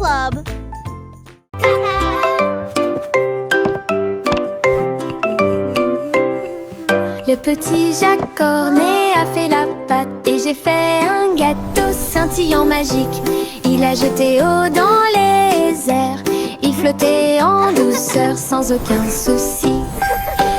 Club. Le petit Jacques Cornet a fait la pâte et j'ai fait un gâteau scintillant magique. Il a jeté eau dans les airs, il flottait en douceur sans aucun souci.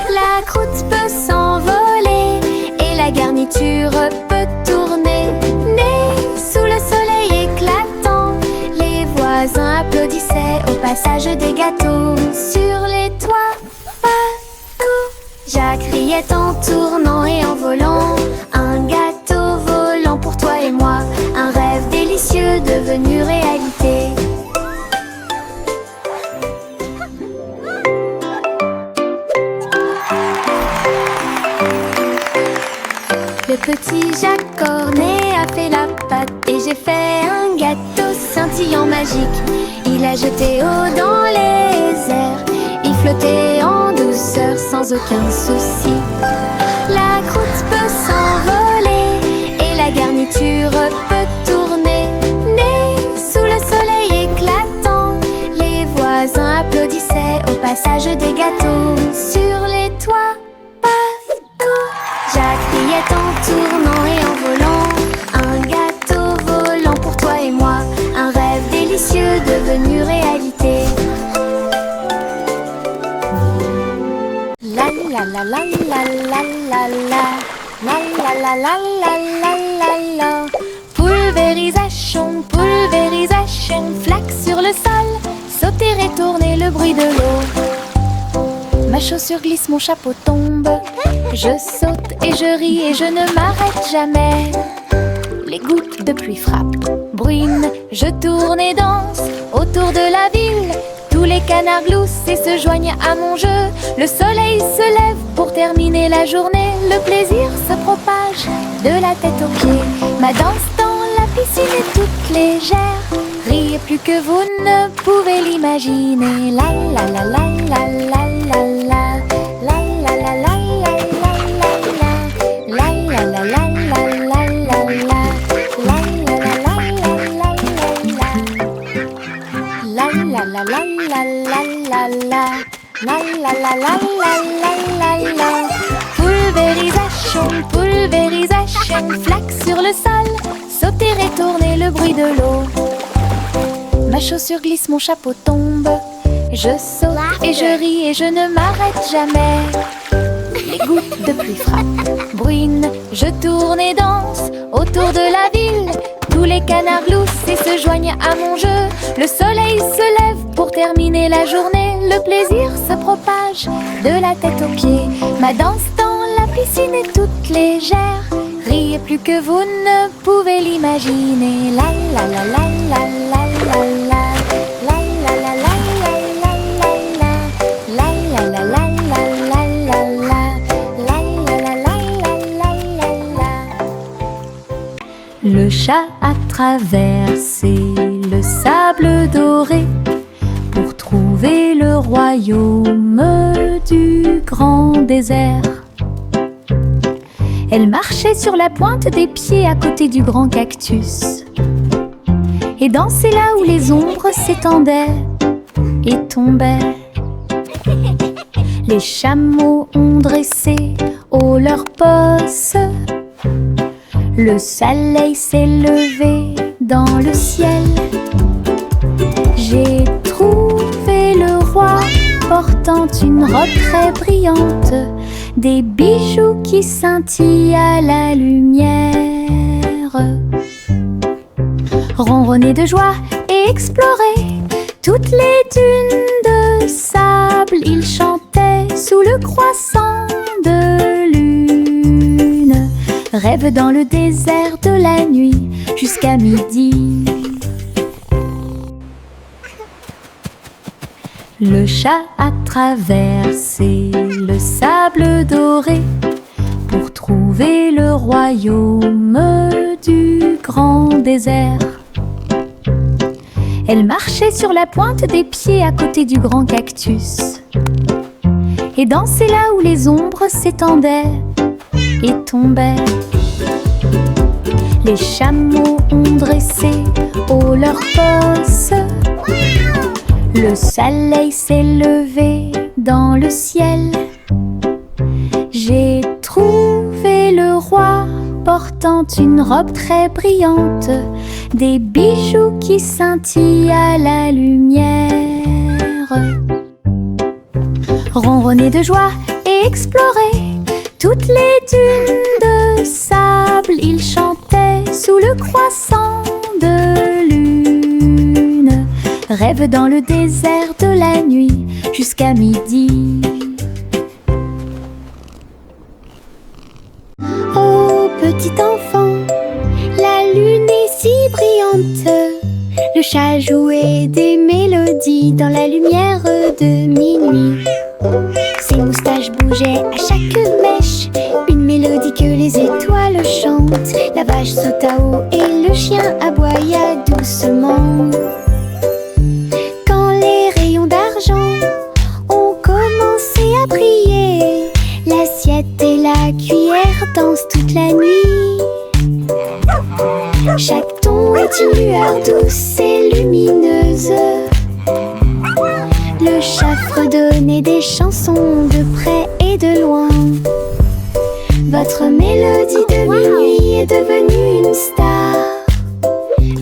La croûte peut s'envoler et la garniture peut tourner. Né sous le soleil éclatant, les voisins applaudissaient au passage des gâteaux. Sur les toits, partout, Jacques riait en tournant et en volant. Un gâteau volant pour toi et moi, un rêve délicieux devenu réalité. Le petit Jacques Cornet a fait la pâte et j'ai fait un gâteau scintillant magique. Il a jeté eau dans les airs, il flottait en douceur sans aucun souci. La croûte peut s'envoler et la garniture peut tourner. Né sous le soleil éclatant, les voisins applaudissaient au passage des gâteaux. Sur les toits, partout, Jacques riait en tournant et en volant. Un gâteau volant pour toi et moi, un rêve délicieux devenu réalité. La la la la la la la la la la la la la la la la. Pulvérisation, pulvérisation, flaque sur le sol, sauter et tourner le bruit de l'eau. Ma chaussure glisse, mon chapeau tombe. Je saute et je ris et je ne m'arrête jamais. Les gouttes de pluie frappent, bruine, je tourne et danse autour de la ville. Tous les canards gloussent et se joignent à mon jeu. Le soleil se lève pour terminer la journée. Le plaisir se propage de la tête aux pieds. Ma danse dans la piscine est toute légère. Riez plus que vous ne pouvez l'imaginer. La la la la la la la la. La la la la la la la. La la la la la la la la. La la la la la la la. La la la la la la la. La la la la la la la. Pulvérisation, pulvérisation, flaque sur le sol, sauter et tourner le bruit de l'eau. Ma chaussure glisse, mon chapeau tombe. Je saute et je ris et je ne m'arrête jamais. Les gouttes de pluie frappent, bruine, je tourne et danse autour de la ville. Tous les canards gloussent et se joignent à mon jeu. Le soleil se lève pour terminer la journée. Le plaisir se propage de la tête aux pieds. Ma danse dans la piscine est toute légère. Riez plus que vous ne pouvez l'imaginer. La la la la la la la la. La la la la la la la la. La la la la la la la la. La la la la la la la. Le chat a traversé le sable doré pour trouver le royaume du grand désert. Elle marchait sur la pointe des pieds à côté du grand cactus et dansait là où les ombres s'étendaient et tombaient. Les chameaux ont dressé haut leurs posses. Le soleil s'est levé dans le ciel. J'ai trouvé le roi portant une robe très brillante, des bijoux qui scintillent à la lumière. Ronronner de joie et explorer toutes les dunes de sable, il chantait sous le croissant de lune. Rêve dans le désert de la nuit jusqu'à midi. Le chat a traversé le sable doré pour trouver le royaume du grand désert. Elle marchait sur la pointe des pieds à côté du grand cactus et dansait là où les ombres s'étendaient et tombaient. Les chameaux ont dressé haut leurs posses. Le soleil s'est levé dans le ciel. J'ai trouvé le roi portant une robe très brillante, des bijoux qui scintillent à la lumière. Ronronner de joie et explorer toutes les dunes de sable, il chantait sous le croissant de lune. Rêve dans le désert de la nuit jusqu'à midi. Oh petit enfant, la lune est si brillante. Le chat jouait des mélodies dans la lumière de minuit. Ses moustaches bougeaient à chaque mèche, une mélodie que les étoiles chantent. La vache sauta haut et le chien aboya doucement. Quand les rayons d'argent ont commencé à briller, l'assiette et la cuillère dansent toute la nuit. Chaque ton est une lueur douce et lumineuse. Le chat fredonnait des chansons de près et de loin. Votre mélodie de minuit est devenue une star,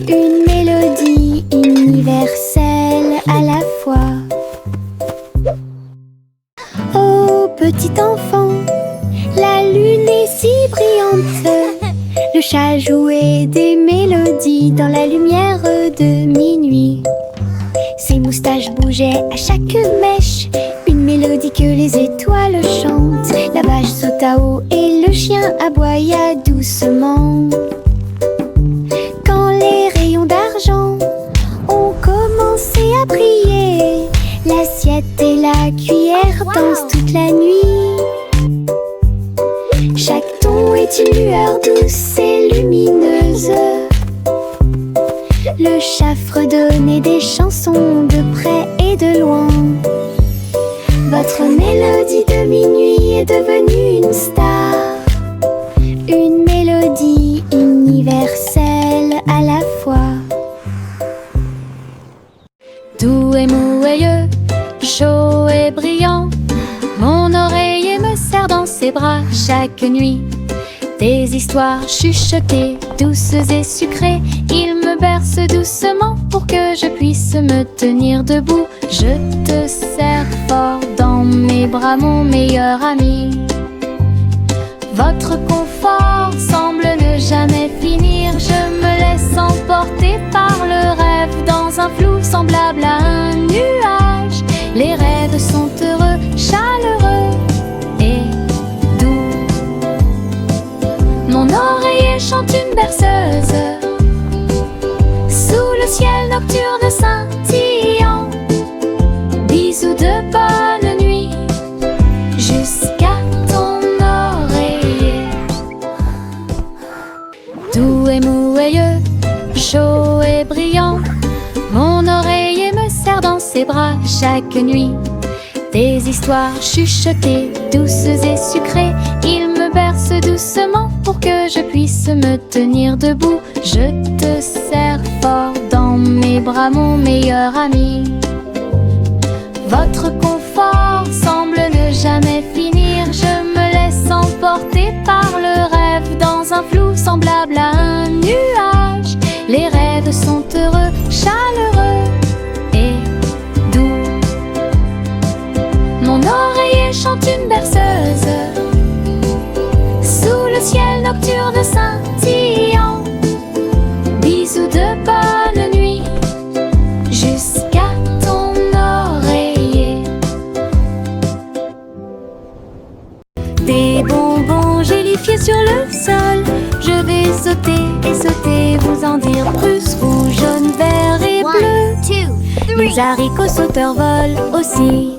une mélodie universelle à la fois. Oh petit enfant, la lune est si brillante. Le chat jouait des mélodies dans la lumière de minuit. Ses moustaches bougeaient à chaque mèche, une mélodie que les étoiles chantent. La vache sauta haut et le chien aboya doucement. Quand les rayons d'argent ont commencé à briller, l'assiette et la cuillère dansent toute la nuit. Chaque ton est une lueur douce et lumineuse. Le chat fredonnait des chansons de près et de loin. Votre mélodie de minuit est devenue une star, une mélodie universelle à la fois. Doux et mouilleux, chaud et brillant, mon oreiller me serre dans ses bras chaque nuit. Des histoires chuchotées, douces et sucrées, il me berce doucement pour que je puisse me tenir debout. Je te serre fort dans mes bras, mon meilleur ami. Votre confort semble ne jamais finir. Je me laisse emporter par le rêve dans un flou semblable à un nuage. Les rêves sont heureux, chaleureux et doux. Mon oreiller chante une berceuse sous le ciel nocturne scintillant. Bisous de bonne nuit jusqu'à ton oreiller. Doux et mouilleux, chaud et brillant, mon oreiller me serre dans ses bras chaque nuit. Des histoires chuchotées, douces et sucrées, il me berce doucement pour que je puisse me tenir debout. Je te serre fort dans mes bras, mon meilleur ami. Votre confort semble ne jamais finir. Je me laisse emporter par le rêve dans un flou semblable à un nuage. Les rêves sont heureux, chaleureux et doux. Mon oreiller chante une berceuse sous le ciel nocturne scintillant. Bisous de bonne nuit jusqu'à ton oreiller. Des bonbons gélifiés sur le sol, je vais sauter et sauter, vous en dire plus. Rouge, jaune, vert et bleu. Les haricots sauteurs volent aussi.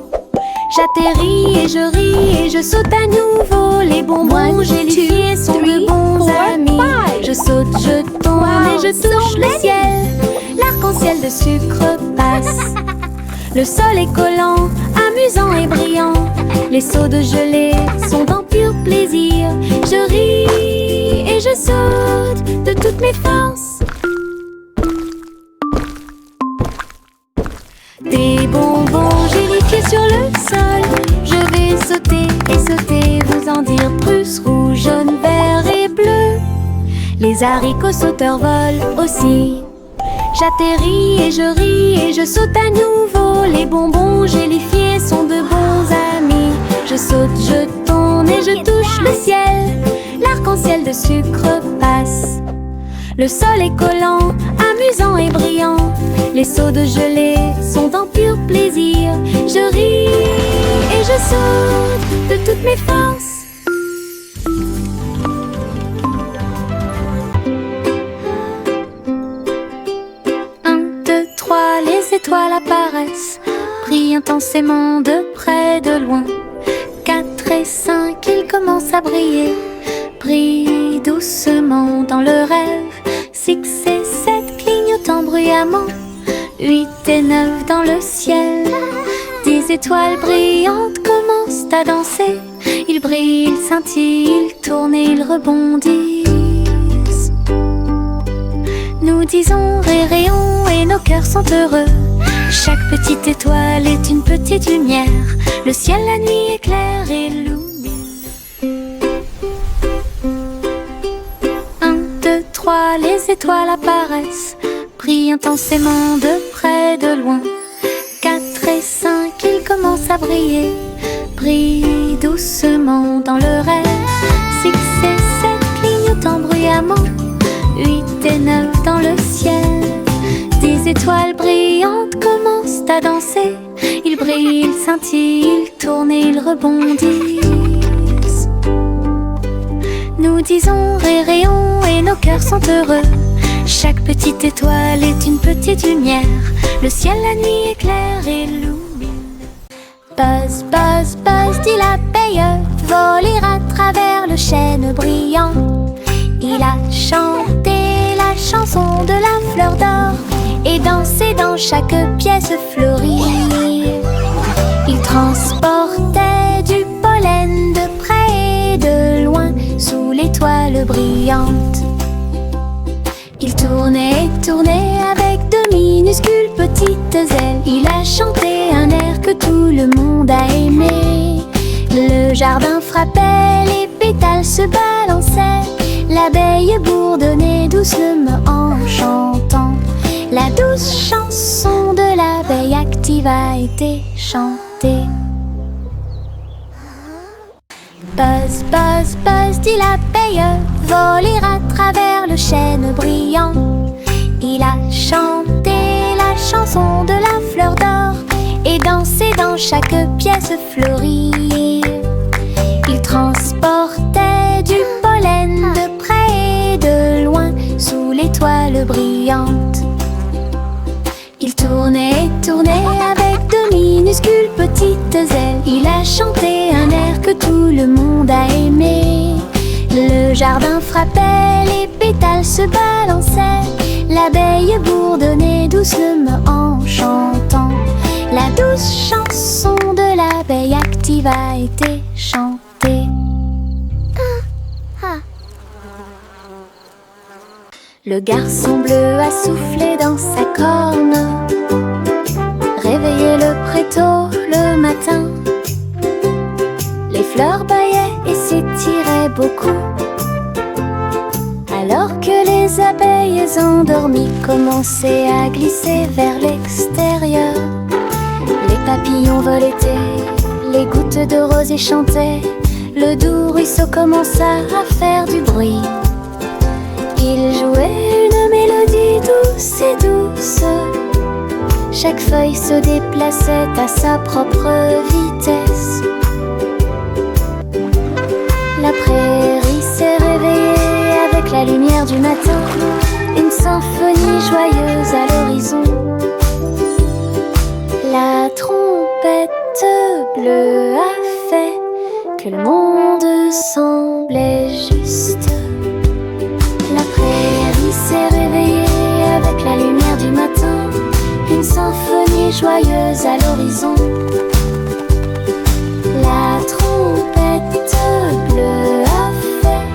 J'atterris et je ris et je saute à nouveau. Les bonbons gélifiés sont de bons amis. Je saute, je tombe et je touche le ciel. L'arc-en-ciel de sucre passe. Le sol est collant, amusant et brillant. Les seaux de gelée sont en pur plaisir. Je ris et je saute de toutes mes forces. Les haricots sauteurs volent aussi. J'atterris et je ris et je saute à nouveau. Les bonbons gélifiés sont de bons amis. Je saute, je tourne et je touche le ciel. L'arc-en-ciel de sucre passe. Le sol est collant, amusant et brillant. Les seaux de gelée sont en pur plaisir. Je ris et je saute de toutes mes forces. Les étoiles apparaissent, brillent intensément de près, de loin. 4 et 5, ils commencent à briller, brillent doucement dans le rêve. 6 et 7 clignotant bruyamment, 8 et 9 dans le ciel. 10 étoiles brillantes commencent à danser. Ils brillent, ils scintillent, ils tournent et ils rebondissent. Nous disons rayons et nos cœurs sont heureux. Chaque petite étoile est une petite lumière. Le ciel la nuit éclaire et illumine. 1, 2, 3, les étoiles apparaissent, brillent intensément de près, de loin. 4 et 5, ils commencent à briller, brillent doucement dans le rêve. 6 et 7 clignotant bruyamment, 8 et 9 dans le ciel. 10 étoiles brillantes commencent à danser. Ils brillent, ils scintillent, ils tournent et ils rebondissent. Nous disons rayons et nos cœurs sont heureux. Chaque petite étoile est une petite lumière. Le ciel la nuit éclaire et illumine. Buzz, buzz, buzz, dit l'abeille, voler à travers le chêne brillant. Il a chanté la chanson de la fleur d'or et dansé dans chaque pièce fleurie. Il transportait du pollen de près et de loin sous l'étoile brillante. Il tournait et tournait avec de minuscules petites ailes. Il a chanté un air que tout le monde a aimé. Le jardin frappait, les pétales se balançaient. L'abeille bourdonnait doucement en chantant. La douce chanson de l'abeille active a été chantée. Buzz, buzz, buzz, dit l'abeille, voler à travers le chêne brillant. Il a chanté la chanson de la fleur d'or et dansé dans chaque pièce fleurie. Il transportait du pollen de près et de loin sous l'étoile brillante. Il tournait et tournait avec de minuscules petites ailes. Il a chanté un air que tout le monde a aimé. Le jardin frappait, les pétales se balançaient. L'abeille bourdonnait doucement en chantant. La douce chanson de l'abeille active a été chantée. Le garçon bleu a soufflé dans sa corne, réveillé le prétôt le matin. Les fleurs bâillaient et s'étiraient beaucoup, alors que les abeilles endormies commençaient à glisser vers l'extérieur. Les papillons volaient, les gouttes de rosée chantaient. Le doux ruisseau commença à faire du bruit. Il jouait une mélodie douce et douce. Chaque feuille se déplaçait à sa propre vitesse. La prairie s'est réveillée avec la lumière du matin. Une symphonie joyeuse à l'horizon. La trompette bleue a fait que le monde semblait juste. La prairie s'est réveillée avec la lumière du matin. Une symphonie joyeuse à l'horizon. La trompette bleue a fait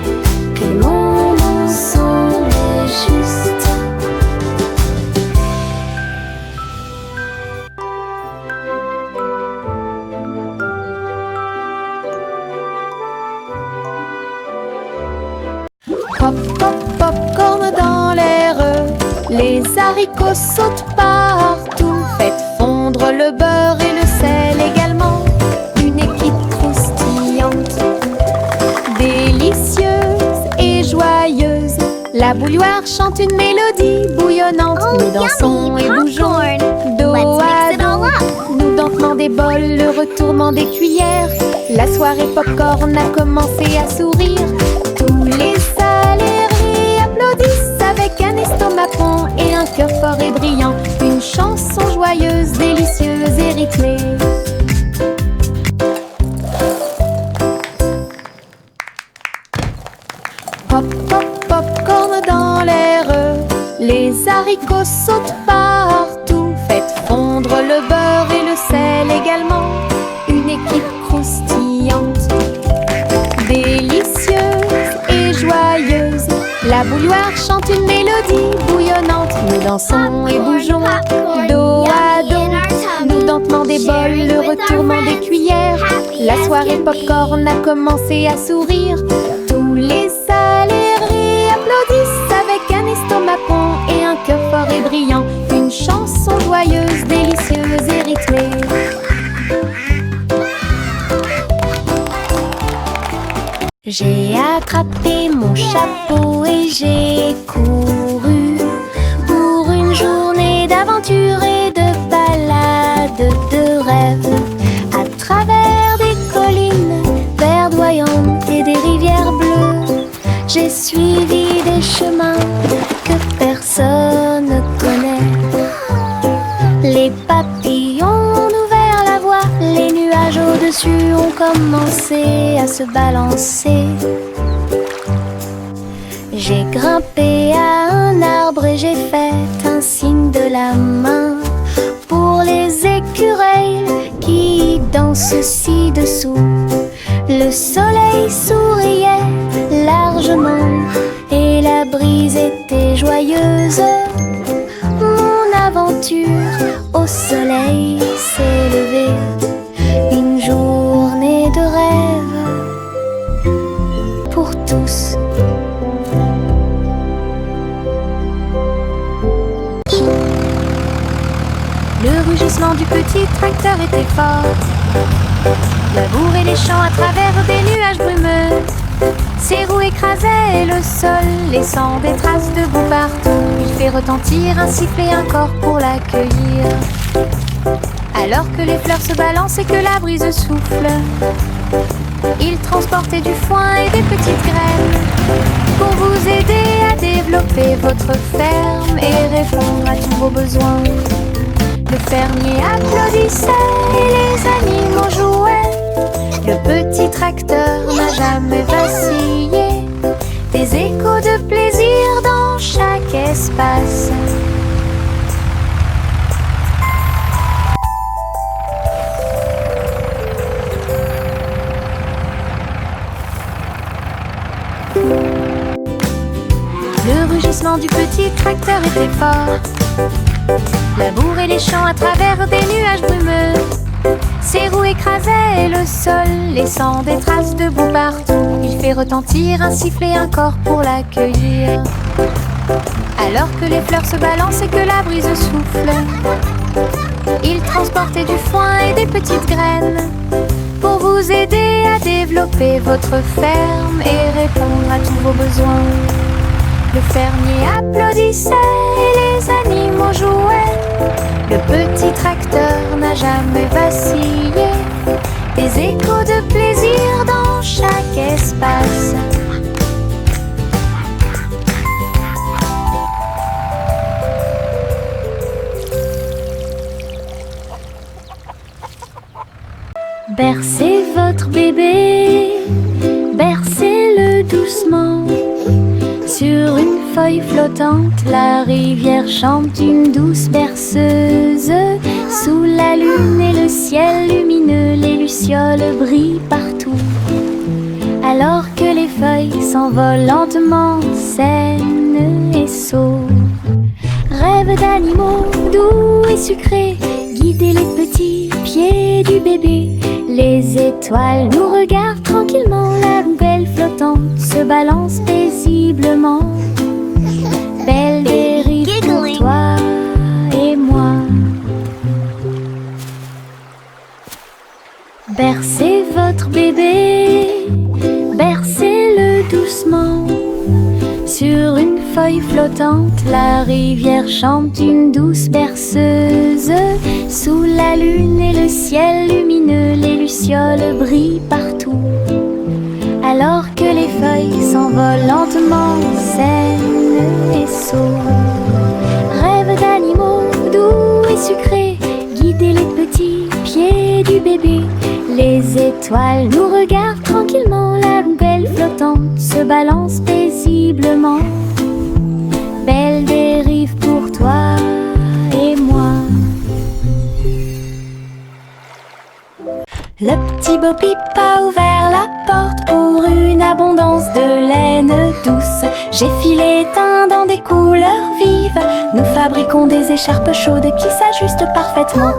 que le monde semblait juste. Pop, pop, pop, haricots sautent partout. Faites fondre le beurre et le sel également. Une équipe croustillante, délicieuse et joyeuse. La bouilloire chante une mélodie bouillonnante. Nous dansons et bougeons dos à dos. Nous dentement des bols, le retournement des cuillères. La soirée popcorn a commencé à sourire. Tous les salariés applaudissent avec un estomac rond et un cœur fort et brillant. Une chanson joyeuse, délicieuse et rythmée. Pop, pop, popcorn dans l'air. Les haricots sautent partout. Faites fondre le beurre et le sel également. Une équipe croustillante, délicieuse et joyeuse. La bouilloire chante une mélodie bouillonnante. Nous dansons et bougeons dos à dos. Nous dentement des bols, le retournement des cuillères. La soirée popcorn a commencé à sourire. Tous les salariés applaudissent avec un estomac rond et un cœur fort et brillant. Une chanson joyeuse, délicieuse et rythmée. J'ai attrapé mon chapeau et j'ai couru pour une journée d'aventure et de balade de rêve. À travers des collines verdoyantes et des rivières bleues, j'ai suivi des chemins que personne ne connaît. Les papillons ont ouvert la voie, les nuages au-dessus ont commencé à se balancer. J'ai grimpé à un arbre et j'ai fait un signe de la main pour les écureuils qui dansent ci-dessous. Le soleil souriait largement et la brise était joyeuse. Mon aventure au soleil s'est levée. Une journée de rêve pour tous. Le rugissement du petit tracteur était fort. Labourer les champs à travers des nuages brumeux. Ses roues écrasaient le sol, laissant des traces de boue partout. Il fait retentir un sifflet, un corps pour l'accueillir. Alors que les fleurs se balancent et que la brise souffle, il transportait du foin et des petites graines pour vous aider à développer votre ferme et répondre à tous vos besoins. Le fermier applaudissait et les animaux jouaient. Le petit tracteur n'a jamais vacillé. Des échos de plaisir dans chaque espace. Le rugissement du petit tracteur était fort. Labourer les champs à travers des nuages brumeux. Ses roues écrasaient le sol, laissant des traces de boue partout. Il fait retentir un sifflet, un corps pour l'accueillir. Alors que les fleurs se balancent et que la brise souffle, il transportait du foin et des petites graines pour vous aider à développer votre ferme et répondre à tous vos besoins. Le fermier applaudissait et les animaux jouaient. Le petit tracteur n'a jamais vacillé. Des échos de plaisir dans chaque espace. Bercez votre bébé, bercez-le doucement. Sur une feuille flottante, la rivière chante une douce berceuse. Sous la lune et le ciel lumineux, les lucioles brillent partout. Alors que les feuilles s'envolent lentement, saines et sauves. Rêve d'animaux doux et sucrés, guider les petits pieds du bébé. Les étoiles nous regardent tranquillement, la poubelle flottante se balance paisiblement. Belle dérive pour toi, chante, la rivière chante une douce berceuse. Sous la lune et le ciel lumineux, les lucioles brillent partout. Alors que les feuilles s'envolent lentement, saines et sauves. Rêve d'animaux doux et sucrés, guider les petits pieds du bébé. Les étoiles nous regardent tranquillement, la poubelle flottante se balance paisiblement. Belle dérive pour toi et moi. Le petit Bo Peep a ouvert la porte pour une abondance de laine douce. J'ai filé teint dans des couleurs vives. Nous fabriquons des écharpes chaudes qui s'ajustent parfaitement.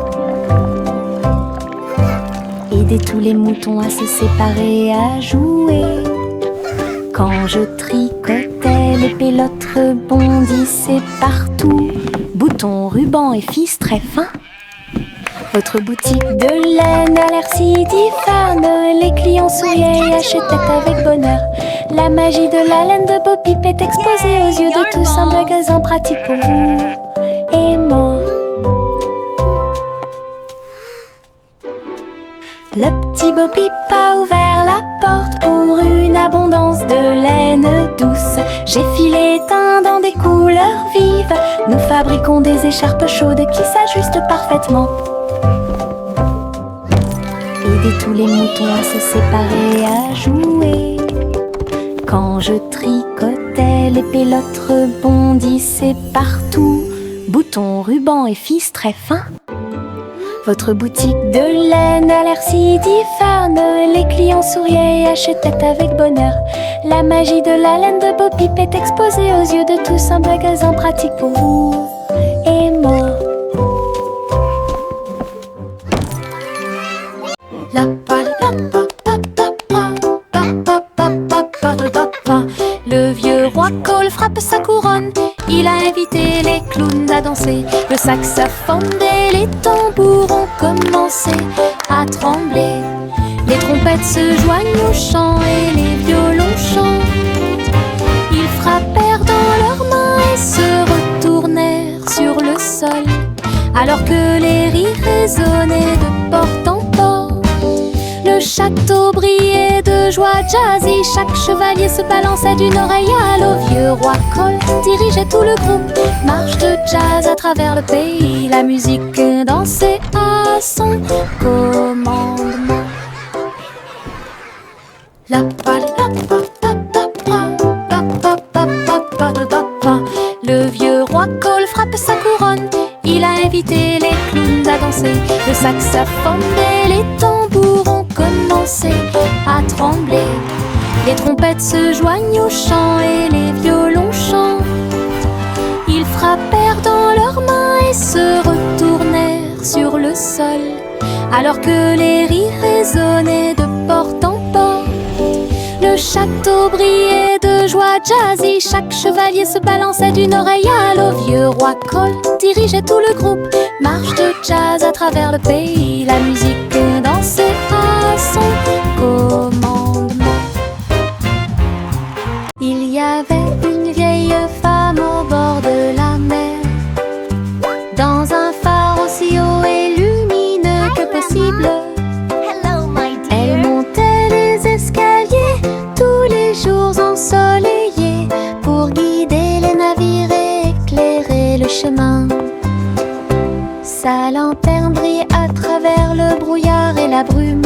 Aider tous les moutons à se séparer, à jouer. Quand je tricotais, les pélotes rebondissaient partout. Boutons, rubans et fils très fins. Votre boutique de laine a l'air si diphane. Les clients souriaient et achetaient avec bonheur. La magie de la laine de Bo Peep est exposée aux yeux de tous. Un magasin pratique pour vous et moi. Le petit Bo Peep a ouvert la porte pour une abondance de laine douce. J'ai filé teint dans des couleurs vives. Nous fabriquons des écharpes chaudes qui s'ajustent parfaitement. Aider tous les moutons à se séparer, à jouer. Quand je tricotais, les pélotes rebondissaient partout. Boutons, rubans et fils très fins. Votre boutique de laine a l'air si diphane. Les clients souriaient et achetaient avec bonheur. La magie de la laine de Bo Peep est exposée aux yeux de tous. Un magasin pratique pour vous et moi. Le vieux roi Cole frappe sa couronne. Il a invité les clowns à danser. Le saxophone et les tambours ont commencé à trembler. Les trompettes se joignent au chant et les violons chantent. Ils frappèrent dans leurs mains et se retournèrent sur le sol, alors que les rires résonnaient de porte en porte. Le château brillait de joie jazzy. Chaque chevalier se balançait d'une oreille à l'autre. Vieux roi Cole dirigeait tout le groupe. Marche de jazz à travers le pays. La musique dansait à son commandement. Le vieux roi Cole frappe sa couronne. Il a invité les clowns à danser. Le saxophone et les tambours ont commencé à trembler. Les trompettes se joignent au chant et les violons chantent. Ils frappèrent dans leurs mains et se retournèrent sur le sol, alors que les rires résonnaient de porte en porte. Le château brillait de joie jazzy. Chaque chevalier se balançait d'une oreille à l'autre. Vieux roi Cole dirigeait tout le groupe. Marche de jazz à travers le pays. La musique dansait à son commandement. Il y avait une vieille femme au bord de la mer, dans un phare aussi haut et lumineux que possible. Elle montait les escaliers tous les jours ensoleillés pour guider les navires et éclairer le chemin. Sa lanterne brillait à travers le brouillard et la brume.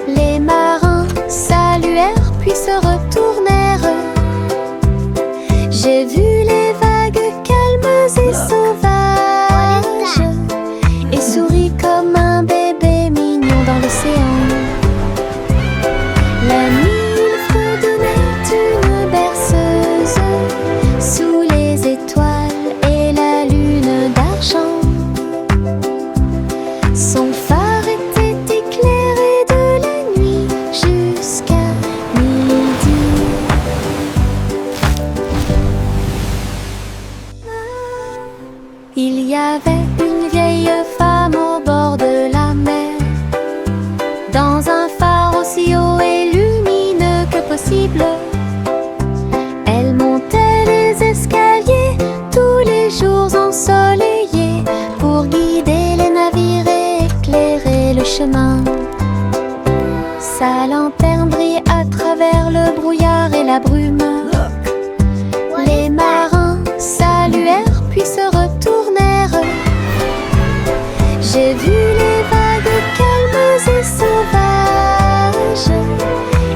Les marins saluèrent puis se retournèrent. J'ai vu les vagues calmes et sauvages et souris comme un bébé mignon dans l'océan. La nuit, il fredonnait une berceuse sous les étoiles et la lune d'argent. Son phare était éclairé de la nuit jusqu'à midi. Il y avait une vieille femme au bord de la mer, dans un phare aussi haut et lumineux que possible. Elle montait les escaliers brume. Les marins saluèrent puis se retournèrent. J'ai vu les vagues calmes et sauvages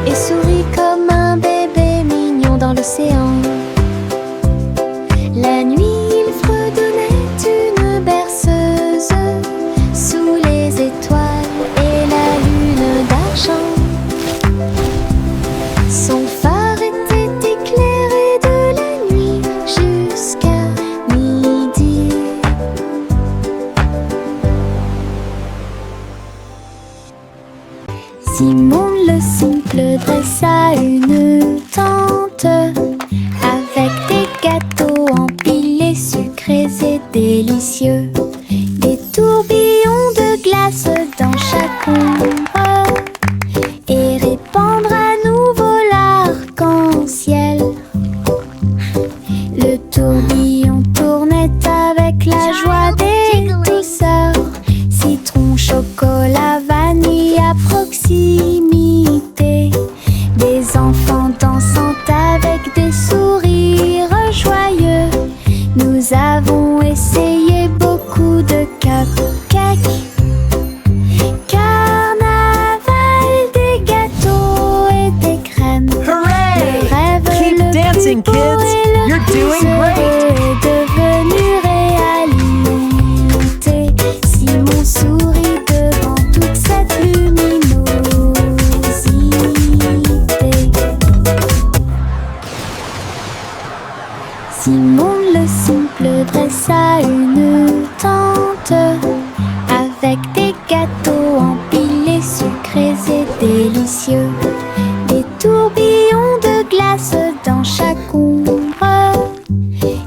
et souris comme un bébé mignon dans l'océan. La nuit, il fredonnait une berceuse sous les étoiles et la lune d'argent. Son phare était éclairé de la nuit jusqu'à midi. Simon le simple dressa une tente avec des gâteaux empilés, sucrés et délicieux, des tourbillons de glace dans chaque ombre et répandre à nouveau l'arc-en-ciel. Le tourbillon tournait avec la joie des douceurs, citron, chocolat, vanille à proximité, des enfants dansant avec des sourires joyeux. Nous avons essayé beaucoup de cupcakes. Carnaval, des gâteaux et des crèmes. Hooray! Le rêve Keep le dancing, plus beau kids. et le You're plus doing great. heureux est devenu réalité. Simon sourit devant toute cette luminosité. Simon le simple dressa une tente avec des gâteaux empilés, sucrés et délicieux, des tourbillons de glace dans chaque ombre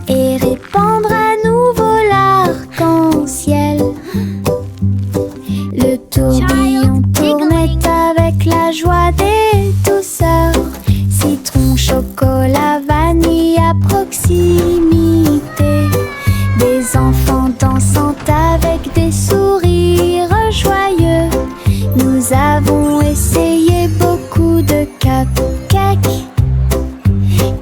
et répandre à nouveau l'arc-en-ciel. Le tourbillon tournait avec la joie des douceurs, citron, chocolat, vanille à proximité, des enfants dansant avec des sourires joyeux. Nous avons essayé beaucoup de cupcakes.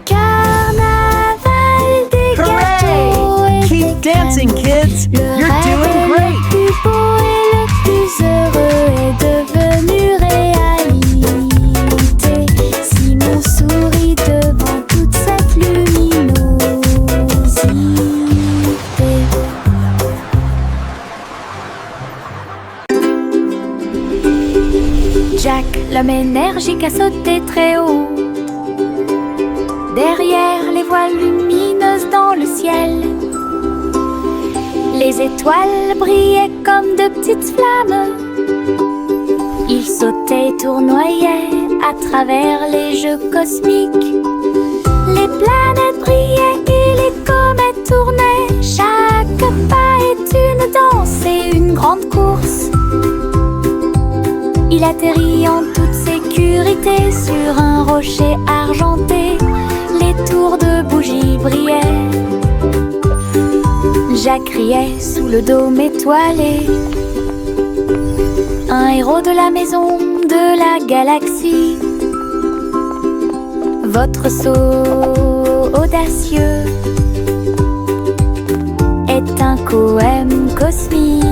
Carnaval, des gâteaux et Keep des dancing, crèmes. kids. Le You're rêve doing le great. plus beau et le plus heureux est devenu réalité. Simon sourit devant toute cette luminosité. Jack, l'homme énergique, a sauté très haut. Derrière les voiles lumineuses dans le ciel, les étoiles brillaient comme de petites flammes. Il sautait et tournoyait à travers les jeux cosmiques. Les planètes brillaient et les comètes tournaient. Chaque pas est une danse et une grande course. Il atterrit en toute sécurité sur un rocher argenté. Les tours de bougies brillaient. Jacques riait sous le dôme étoilé. Un héros de la maison de la galaxie. Votre saut audacieux est un poème cosmique.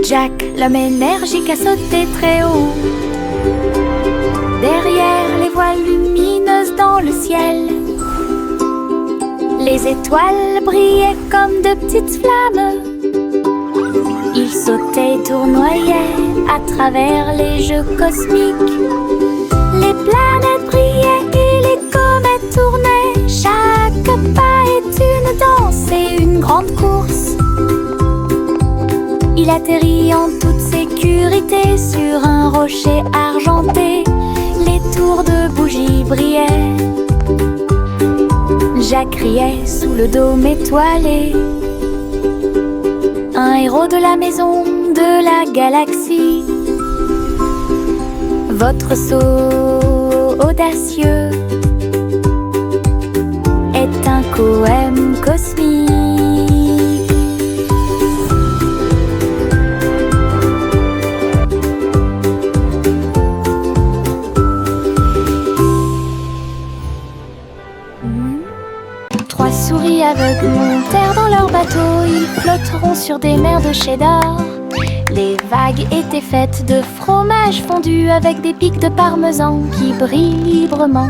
Jack, l'homme énergique, a sauté très haut. Derrière les voiles lumineuses dans le ciel, les étoiles brillaient comme de petites flammes. Il sautait et tournoyait à travers les jeux cosmiques. Les planètes brillaient et les comètes tournaient. Chaque pas est une danse et une grande course. Il atterrit en toute sécurité sur un rocher argenté. Les tours de bougies brillaient. Jacques riait sous le dôme étoilé. Un héros de la maison de la galaxie. Votre saut audacieux poème cosmique. Trois souris aveugles montèrent dans leur bateau. Ils flotteront sur des mers de cheddar. Les vagues étaient faites de fromage fondu avec des pics de parmesan qui brillent librement.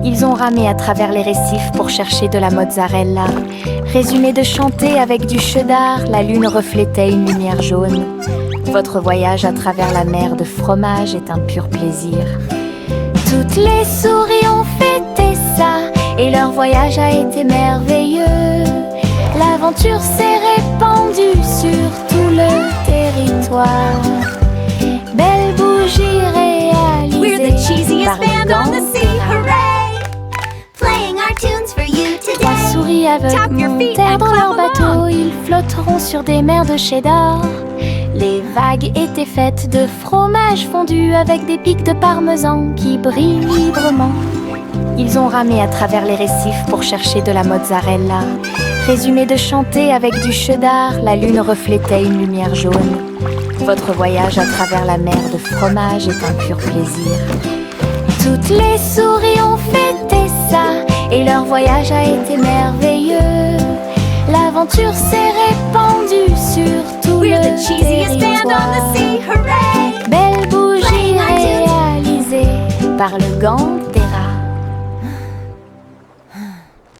Ils ont ramé à travers les récifs pour chercher de la mozzarella. Résumé de chanter avec du cheddar, la lune reflétait une lumière jaune. Votre voyage à travers la mer de fromage est un pur plaisir. Toutes les souris ont fêté ça et leur voyage a été merveilleux. L'aventure s'est répandue sur tout le territoire. Belle bougie réalisée par le gang. Playing our tunes for you today. Trois souris aveugles montèrent dans leur bateau. Ils flotteront sur des mers de cheddar. Les vagues étaient faites de fromage fondu avec des pics de parmesan qui brillent librement. Ils ont ramé à travers les récifs pour chercher de la mozzarella. Résumé de chanter avec du cheddar, la lune reflétait une lumière jaune. Votre voyage à travers la mer de fromage est un pur plaisir. Toutes les souris ont fêté ça et leur voyage a été merveilleux. L'aventure s'est répandue sur tout We're le the cheesiest band on the territoire. sea, hooray! Belle bougie Playing our tunes. réalisée par le gang